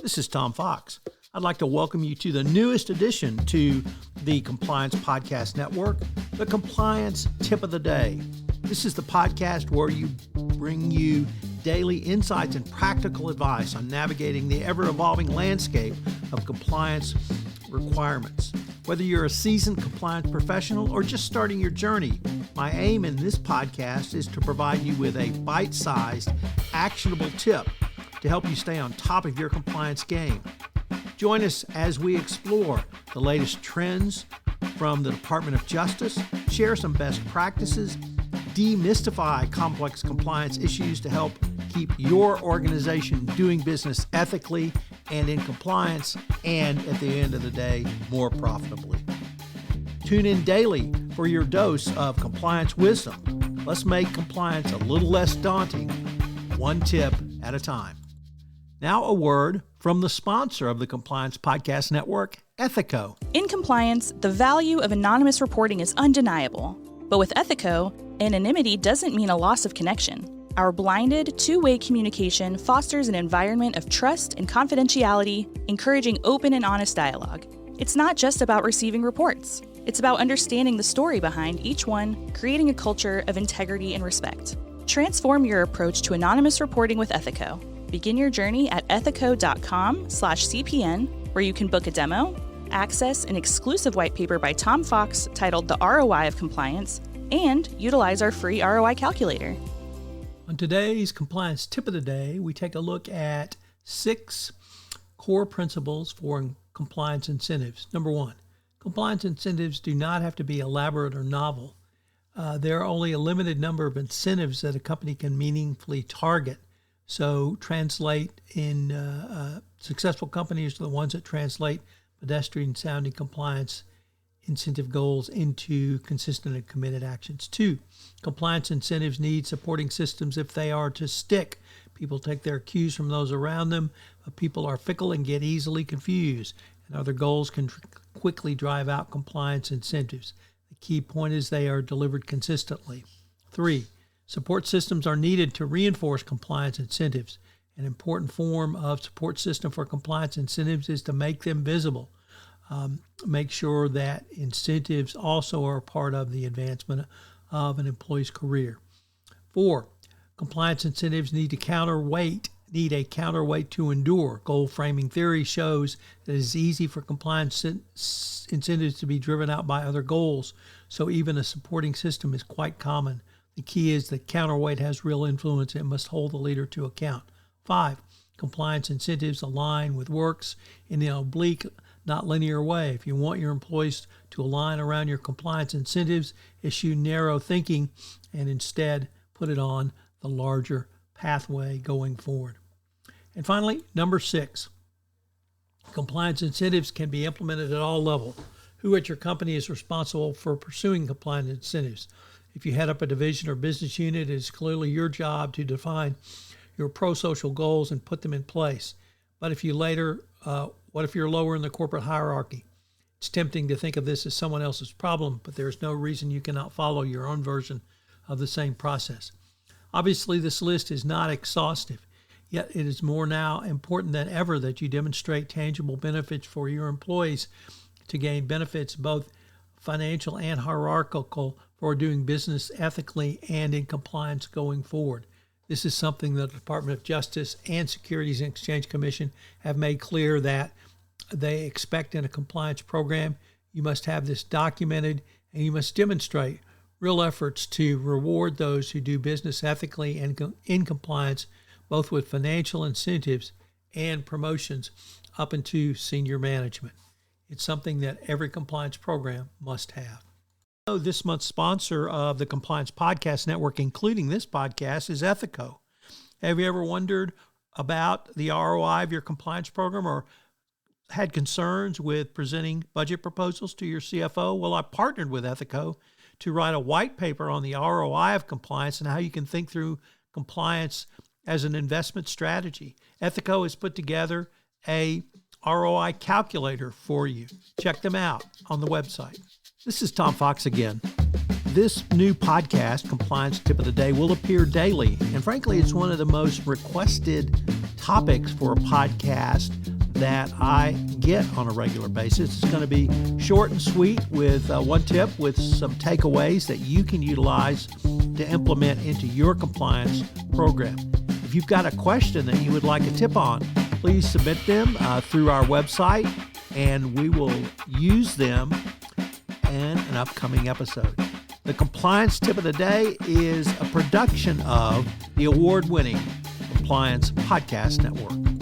This is Tom Fox. I'd like to welcome you to the newest addition to the Compliance Podcast Network, the Compliance Tip of the Day. This is the podcast where we bring you daily insights and practical advice on navigating the ever-evolving landscape of compliance requirements. Whether you're a seasoned compliance professional or just starting your journey, my aim in this podcast is to provide you with a bite-sized, actionable tip to help you stay on top of your compliance game. Join us as we explore the latest trends from the Department of Justice, share some best practices, demystify complex compliance issues to help keep your organization doing business ethically and in compliance, and at the end of the day, more profitably. Tune in daily for your dose of compliance wisdom. Let's make compliance a little less daunting, one tip at a time. Now a word from the sponsor of the Compliance Podcast Network, Ethico. In compliance, the value of anonymous reporting is undeniable. But with Ethico, anonymity doesn't mean a loss of connection. Our blinded, two-way communication fosters an environment of trust and confidentiality, encouraging open and honest dialogue. It's not just about receiving reports. It's about understanding the story behind each one, creating a culture of integrity and respect. Transform your approach to anonymous reporting with Ethico. Begin your journey at ethico.com/CPN, where you can book a demo, access an exclusive white paper by Tom Fox titled The ROI of Compliance, and utilize our free ROI calculator. On today's Compliance Tip of the Day, we take a look at 6 core principles for compliance incentives. Number 1, compliance incentives do not have to be elaborate or novel. There are only a limited number of incentives that a company can meaningfully target. So translate in successful companies are the ones that translate pedestrian-sounding compliance incentive goals into consistent and committed actions. 2, compliance incentives need supporting systems if they are to stick. People take their cues from those around them, but people are fickle and get easily confused, and other goals can quickly drive out compliance incentives. The key point is they are delivered consistently. 3, support systems are needed to reinforce compliance incentives. An important form of support system for compliance incentives is to make them visible. Make sure that incentives also are part of the advancement of an employee's career. 4, compliance incentives need a counterweight to endure. Goal framing theory shows that it is easy for compliance incentives to be driven out by other goals, so even a supporting system is quite common. The key is that counterweight has real influence and must hold the leader to account. 5, compliance incentives align with works in an oblique, not linear way. If you want your employees to align around your compliance incentives, issue narrow thinking and instead put it on the larger pathway going forward. And finally, number 6, compliance incentives can be implemented at all levels. Who at your company is responsible for pursuing compliance incentives? If you head up a division or business unit, it is clearly your job to define your pro-social goals and put them in place. But if what if you're lower in the corporate hierarchy? It's tempting to think of this as someone else's problem, but there's no reason you cannot follow your own version of the same process. Obviously, this list is not exhaustive, yet it is more now important than ever that you demonstrate tangible benefits for your employees to gain benefits both financial and hierarchical for doing business ethically and in compliance going forward. This is something that the Department of Justice and Securities and Exchange Commission have made clear that they expect in a compliance program. You must have this documented, and you must demonstrate real efforts to reward those who do business ethically and in compliance, both with financial incentives and promotions up into senior management. It's something that every compliance program must have. This month's sponsor of the Compliance Podcast Network, including this podcast, is Ethico. Have you ever wondered about the ROI of your compliance program or had concerns with presenting budget proposals to your CFO? Well, I partnered with Ethico to write a white paper on the ROI of compliance and how you can think through compliance as an investment strategy. Ethico has put together a ROI calculator for you. Check them out on the website. This is Tom Fox again. This new podcast, Compliance Tip of the Day, will appear daily. And frankly, it's one of the most requested topics for a podcast that I get on a regular basis. It's going to be short and sweet with one tip with some takeaways that you can utilize to implement into your compliance program. If you've got a question that you would like a tip on, please submit them through our website, and we will use them in an upcoming episode. The Compliance Tip of the Day is a production of the award-winning Compliance Podcast Network.